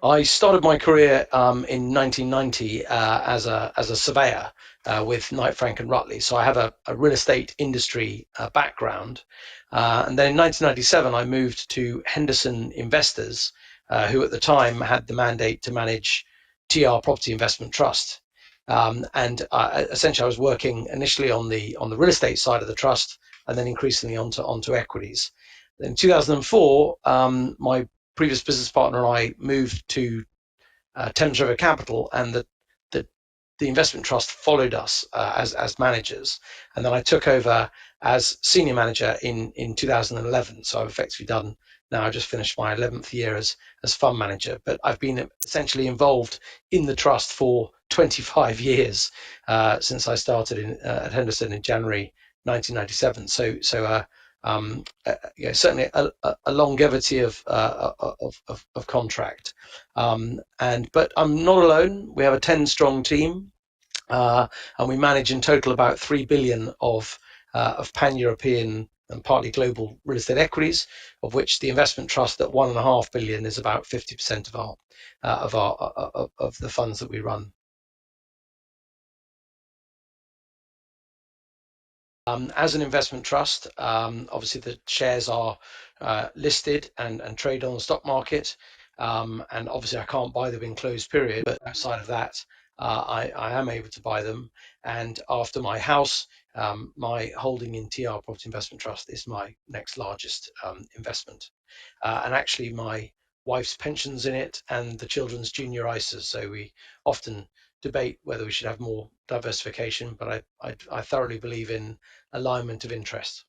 I started my career in 1990 as a surveyor with Knight Frank and Rutley. So I have a real estate industry background. And then in 1997, I moved to Henderson Investors, who at the time had the mandate to manage TR Property Investment Trust. And essentially, I was working initially on the real estate side of the trust, and then increasingly onto equities. In 2004, my previous business partner and I moved to Thames River Capital, and the the investment trust followed us as managers, and then I took over as senior manager in 2011. So I've effectively done now. I just finished my 11th year as fund manager, but I've been essentially involved in the trust for 25 years since I started at Henderson in January 1997. Certainly a longevity of contract. But I'm not alone. We have a 10-strong team, and we manage in total about 3 billion of pan-European and partly global real estate equities, of which the investment trust at 1.5 billion is about 50% of the funds that we run. As an investment trust, obviously the shares are listed and trade on the stock market. And obviously I can't buy them in closed period, but outside of that, I am able to buy them. And after my house, my holding in TR Property Investment Trust is my next largest investment. And actually my wife's pensions in it and the children's junior ISAs. So we often debate whether we should have more diversification, but I thoroughly believe in alignment of interest.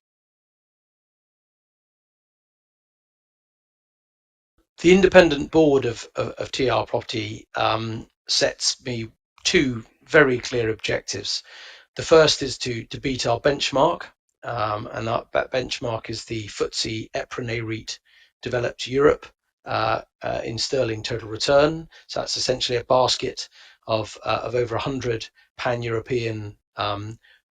The independent board of TR Property sets me two very clear objectives. The first is to beat our benchmark, and that benchmark is the FTSE EPRA Nareit Developed Europe in sterling total return. So that's essentially a basket of over 100 pan-European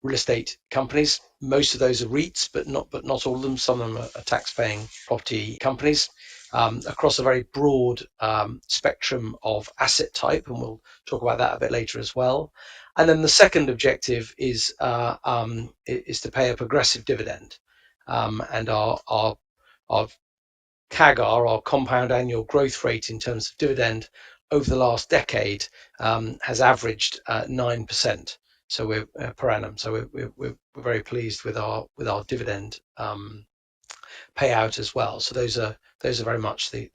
real estate companies. Most of those are REITs, but not all of them. Some of them are tax-paying property companies across a very broad spectrum of asset type, and we'll talk about that a bit later as well. And then the second objective is to pay a progressive dividend, and our CAGR, our compound annual growth rate in terms of dividend over the last decade has averaged 9%. So we're per annum. So we're very pleased with our dividend payout as well. So those are very much the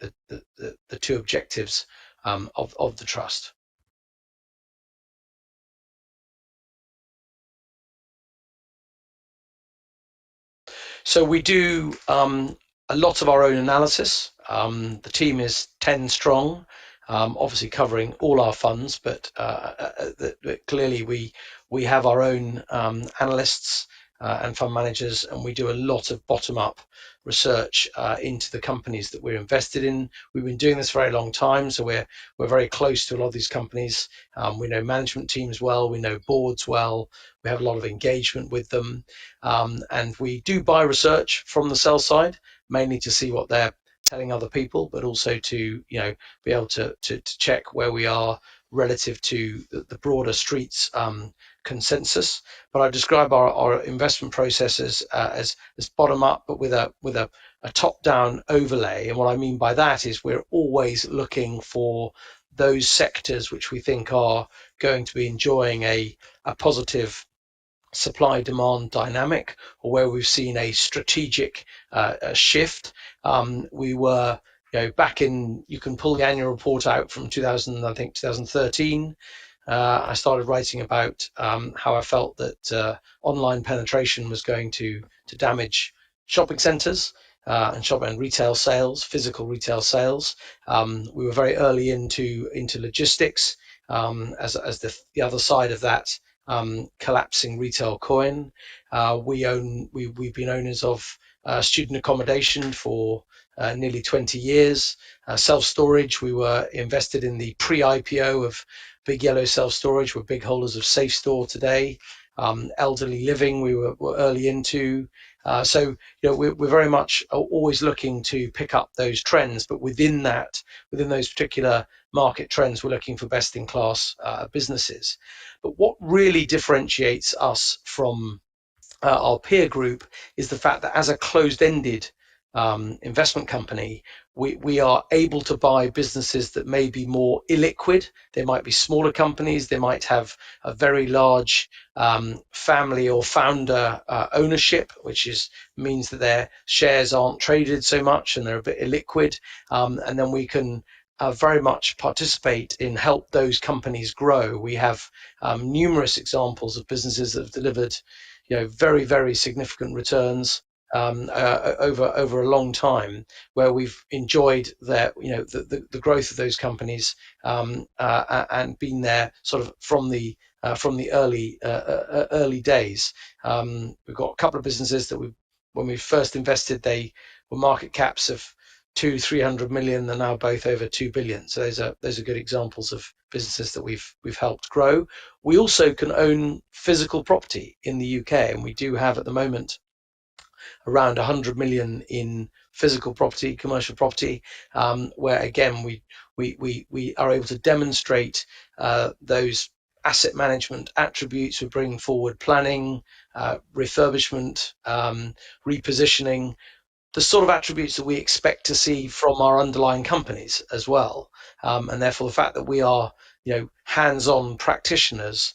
two objectives of the trust. So we do a lot of our own analysis. The team is 10 strong, obviously covering all our funds, but clearly we have our own analysts and fund managers, and we do a lot of bottom-up research into the companies that we're invested in. We've been doing this for a very long time, so we're very close to a lot of these companies. We know management teams well, we know boards well, we have a lot of engagement with them, and we do buy research from the sell side, mainly to see what they're telling other people, but also to be able to check where we are relative to the broader streets consensus. But I describe our investment processes as bottom up, but with a top down overlay. And what I mean by that is we're always looking for those sectors which we think are going to be enjoying a positive supply demand dynamic, or where we've seen a strategic shift. We were back in, you can pull the annual report out from 2013. I started writing about how I felt that online penetration was going to damage shopping centres and shop and retail sales, physical retail sales. We were very early into logistics as the other side of that collapsing retail coin. We've been owners of student accommodation for nearly 20 years. Self-storage, we were invested in the pre-IPO of Big Yellow Self-Storage. We're big holders of Safe Store today. Elderly living, we were early into. So we're very much always looking to pick up those trends, but within those particular market trends, we're looking for best-in-class businesses. But what really differentiates us from our peer group is the fact that as a closed-ended investment company, we are able to buy businesses that may be more illiquid. They might be smaller companies. They might have a very large family or founder ownership, which means that their shares aren't traded so much and they're a bit illiquid. And then we can very much participate in help those companies grow. We have numerous examples of businesses that have delivered, very, very significant returns over a long time, where we've enjoyed the growth of those companies, and been there sort of from the early days. We've got a couple of businesses that when we first invested, they were market caps of 200-300 million. They're now both over 2 billion. So those are good examples of businesses that we've helped grow. We also can own physical property in the UK, and we do have at the moment around 100 million in physical property, commercial property, where again we are able to demonstrate those asset management attributes. We're bringing forward planning, refurbishment, repositioning, the sort of attributes that we expect to see from our underlying companies as well. And therefore, the fact that we are, hands-on practitioners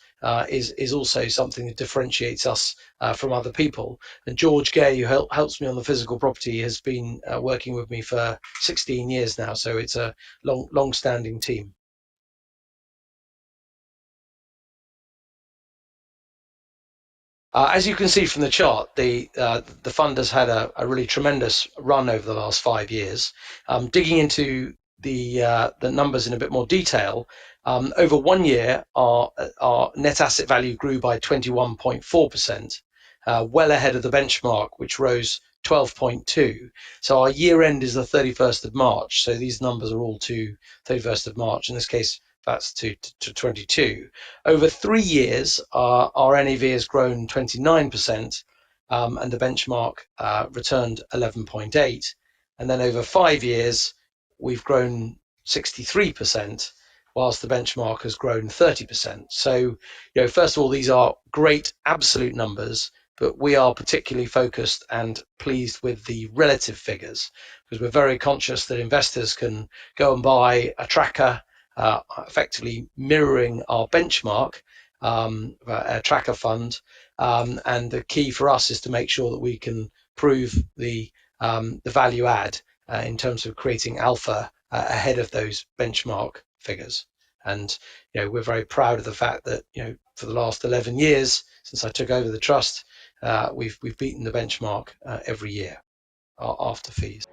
is also something that differentiates us from other people. And George Gay, who helps me on the physical property, has been working with me for 16 years now. So it's a long-standing team. As you can see from the chart, the fund has had a really tremendous run over the last 5 years. Digging into the numbers in a bit more detail, over 1 year, our net asset value grew by 21.4%, well ahead of the benchmark, which rose 12.2. So our year end is the 31st of March. So these numbers are all to 31st of March. In this case, that's to 22. Over 3 years, our NAV has grown 29%, and the benchmark returned 11.8. And then over 5 years, we've grown 63%, whilst the benchmark has grown 30%. So, first of all, these are great absolute numbers, but we are particularly focused and pleased with the relative figures, because we're very conscious that investors can go and buy a tracker, effectively mirroring our benchmark, a tracker fund. And the key for us is to make sure that we can prove the value add in terms of creating alpha ahead of those benchmark figures. And we're very proud of the fact that for the last 11 years since I took over the trust, we've beaten the benchmark every year after fees.